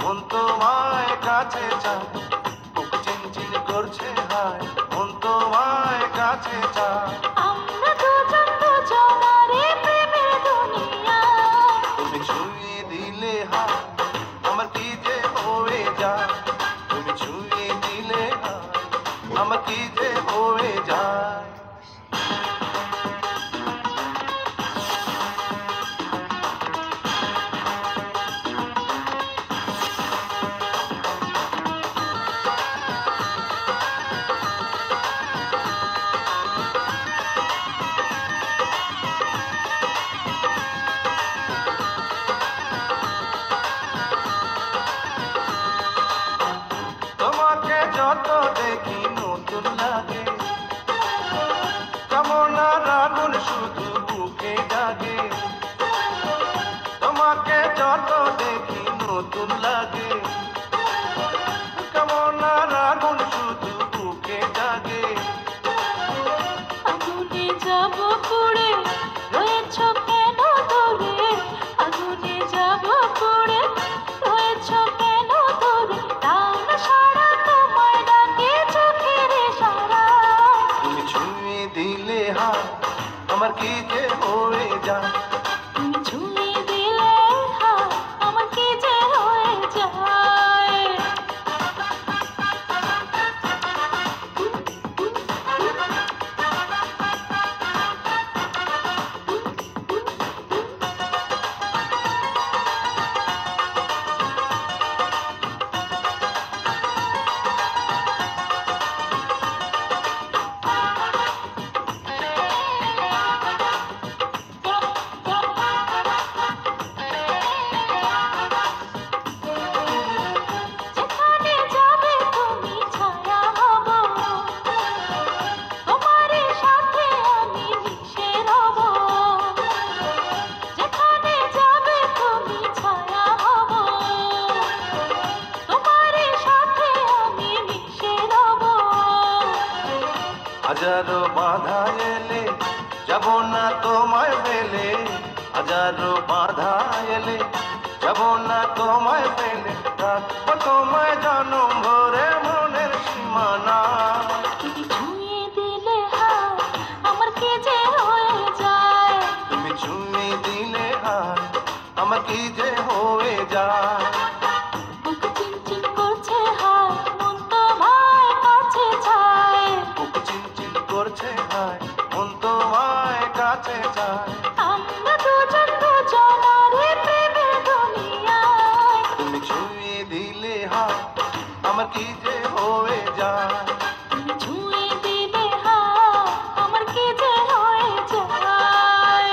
মন তোমায় কাছে চায়, বুক চিনচিন করছে হায়, মন তোমায় কাছে চায়। আমরা দুজন দুজনারে প্রেমের দুনিয়ায়। তুমি ছুঁয়ে দিলে হায় আমার কি যে হয়ে যায়, তুমি ছুঁয়ে দিলে হায় আমার কি যে হয়ে যায়। তোমাকে যত দেখি নতুন লাগে, কামনার আগুন শুধু বুকে জাগে। তোমাকে যত দেখি নতুন লাগে, কামনার আগুন শুধু বুকে জাগে। আগুনে যাব পুড়ে, রয়েছ কেন দূরে? আগুনে যাব পুড়ে, রয়েছ কেন দূরে? দাও না সাড়া, তোমায় ডাকে চোখের ইশারা। তুমি ছুঁয়ে দিলে হায় আমার কি যে হয়ে যায়, তুমি ছুঁয়ে দিলে হায় আমার কি যে হয়ে যায়। যেখানে যাবে তুমি ছায়া হব, তোমার সাথে আমি মিশে রব। যেখানে যাবে তুমি ছায়া হব, তোমার সাথে আমি মিশে রব। হাজারো বাধা এলে যাব না তোমায় পেলে, হাজারো বাধা এলে যাব না তোমায় পেলে, রাখবো তোমায় জনম ভরে মনের সীমানা। তুমি ছুঁয়ে দিলে হায় আমার কি যে হয়ে যায়। তুমি ছুঁয়ে দিলে হায় আমার কি যে হয়ে যায়। বুক চিনচিন করছে হায়, মন তোমায় কাছে চায়। বুক চিনচিন করছে হায় মন তোমায় কাছে যায়। আমরা দুজন দুজনারে প্রেমের দুনিয়ায়। তুমি ছুঁয়ে দিলে হায় আমার কি যে হয়ে যায়। তুমি ছুঁয়ে দিলে হায় আমার কি যে হয়ে যায়।